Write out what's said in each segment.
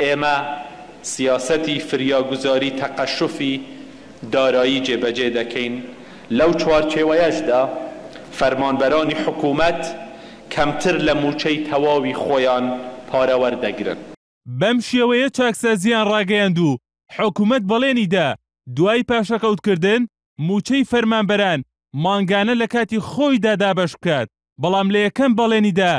ئێمە سیاسەتی فریاگوزاری تەقەشوفی دارایی جێبەجێ دەکەین. لەو چوارچێوەیەشدا فەرمانبەرانی حکوومەت کەمتر لە موچەی تەواوی خۆیان پارە وەردەگرن. بەم شێوەیە چاکسازیان ڕاگەیاند و حکوومەت بەڵێنیدا دوای پاشەکەوتکردن موچەی فەرمانبەران مانگانە لە کاتی خۆیدا دابەش بکات، بەڵام لە یەکەم بەڵێنیدا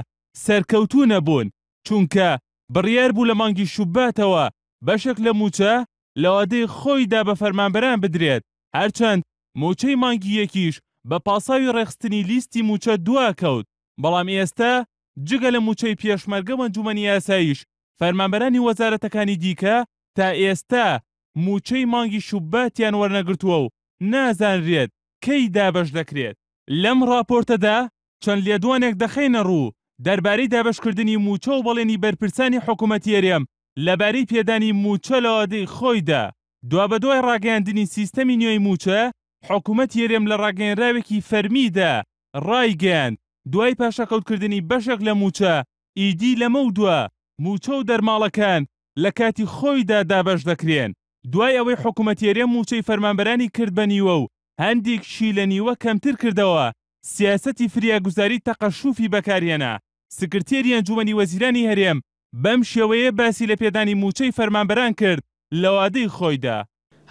سەرکەوتوو نەبوون، چونکە بڕیار بوو لە مانگی شوباتەوە بەشێک لە موچە لە وادەی خۆیدا بە فەرمانبەران بدرێت، هەرچەند موچەی مانگی یەکیش بە پاساوی ڕێخستنی لیستی موچە دواکەوت. بەڵام ئێستا جگە لە موچەی پێشمەرگە ئەنجومەنی یاساییش فەرمانبەرانی وەزارەتەکانی دیکە تا ئێستا موچەی مانگی شوباتیان وەرنەگرتووە و نازانرێت کەی دابەش دەکرێت. لەم راپۆرتەدا چەند لێدوانێک دەخەینە ڕوو دەربارەی دابەشکردنی موچە و بەڵێنی بەرپرسانی حکوومەتی هەرێم لەبارەی پێدانی موچە لە وادەی خۆیدا. دوابەدوای ڕاگەیاندنی سیستەمی نوێی موچە، حکوومەتی هەرێم لە ڕاگەیەنراوێکی فەرمیدا ڕایگەیاند دوای پاشەکەوتکردنی بەشێک لە موچە ئیدی لەمە و دووە موچە و دەرماڵەکان لە کاتی خۆیدا دابەش دەکرێن. دوای ئەوەی حکوومەتی هەرێم موچەی فەرمانبەرانی کرد بە نیوە و هەندێکشی لە نیوە کەمتر کردەوە، سیاسەتی فریاگوزاری تەقەشوفی بەکارهێنا. سکرتێری ئەنجومەنی وەزیرانی هەرێم بەم شێوەیە باسی لە پێدانی موچەی فەرمانبەران کرد لە وادەی خۆیدا.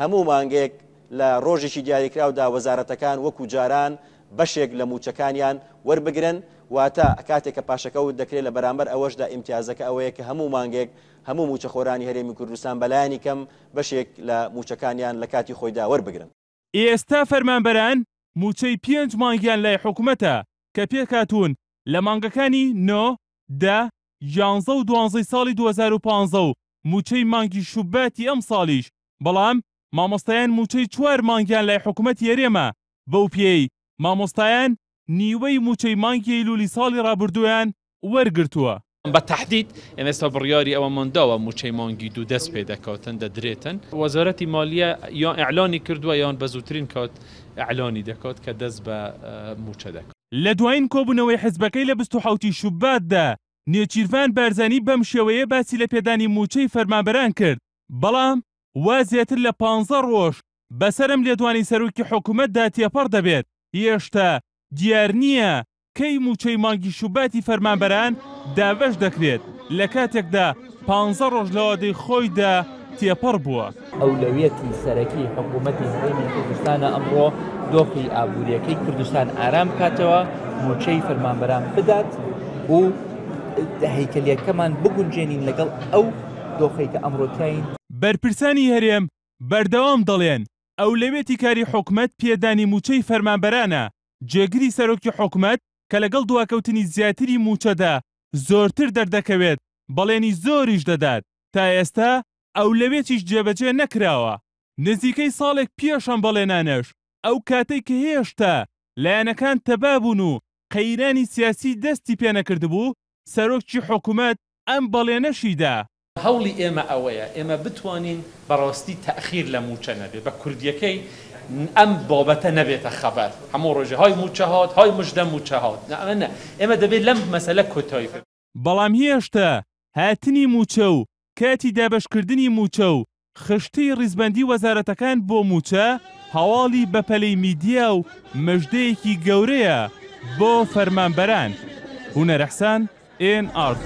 هەموو مانگێک لە ڕۆژێکی دیاریکراودا وەزارەتەکان وەکو جاران بەشێک لە موچەکانیان وەربگرن، واتە کاتێک کە پاشەکەوت دەکرێت لە بەرامبەر ئەوەشدا ئیمتیازەکە ئەوەیە کە هەموو مانگێک هەموو موچەخۆرانی هەرێمی کوردستان بەلایانی کەم بەشێک لە موچەکانیان لە کاتی خۆیدا وەربگرن. ئێستا فەرمانبەران موچەی 5 مانگیان لای حکوومەتە کە پێکاتون لە مانگەکانی 9، 10، 11 و 12 ساڵی 2015 و موچەی مانگی شوباتی ئەم ساڵیش. بەڵام مامۆستایان موچەی 4 مانگیان لای حکوومەتی هەرێمە، بەو پێی مامۆستایان نیوەی موچەی مانگی ئەیلولی ساڵی ڕابردوویان وەرگرتووە. بە تەحدید ئێستا بڕیاری ئەوەمەنداوە موچەی مانگی دوو دەست پێ دەکەوتن دەدرێتن. وەزارەتی مالیە یان ئیعلانی کردووە یان بە زووترین کات ئیعلانی دەکات کە دەست بە موچە دەکات. لە دوایین کۆبوونەوەی حزبەکەی لە 27 شوباتدا نێچیروان بارزانی بەم شێوەیە باسی لە پێدانی موچەی فەرمانبەران کرد، بەڵام وا زیاتر لە 15 ڕۆژ بەسەرم لێدوانی سەرۆکی حکوومەتدا تێپەڕ دەبێت. هێشتا دیار نییە کەی موچەی مانگی شوباتی فەرمانبەران دابەش دەکرێت لە کاتێکدا 15 ڕۆژ لە وادەی خۆیدا تێپەڕ بووە. ئەولەویەتی سەرەکی حکوومەتی هەرێمی کوردستانە ئەمڕۆ دۆخی ئابوووریەکەی کوردستان ئارام کاتەوە موچەی فەرمانبەران بدات و هەیکەلیەکەمان بگونجێنین لەگەڵ ئەو دۆخەی کە ئەمڕۆتین. بەرپرسانی هەرێم بەردەوام دەڵێن ئەولەوێتی کاری حکوومەت پێدانی موچەی فەرمانبەرانە، جێگیری سەرۆکی حکوومەت کە لەگەڵ دواکەوتنی زیاتری موچەدا زۆرتر دەردەکەوێت بەڵێنی زۆریش دەدات. تا ئێستا ئەولەوێتیش جێبەجێ نەکراوە. نزیکەی ساڵێک پێشەم بەڵێنانەش ئەو کاتەی کە هێشتا لایەنەکان تەبابوون و قەیرانی سیاسی دەستی پێ نەکردبوو، سەرۆکی حکوومەت ئەم بەڵێنەشیدا. هەوڵی ئێمە ئەوەیە ئێمە بتوانین بەڕاستی تەخیر لە موچە نەبێت، بە کوردیەکەی ئەم بابەتە نەبێتە خەبەر. هەموو ڕۆژێ های موچە هات، های مژدە موچە هات. ئێمە دەبێت لەم مەسەلە کۆتایی بکەین. بەڵام هێشتا هاتنی موچە و کاتی دابەشکردنی موچە و خشتەی ڕیزبەندی وەزارەتەکان بۆ موچە هەواڵی بەپەلەی میدیا و مژدەیەکی گەورەیە بۆ فەرمانبەران. هونەر ئەحسان، NRT.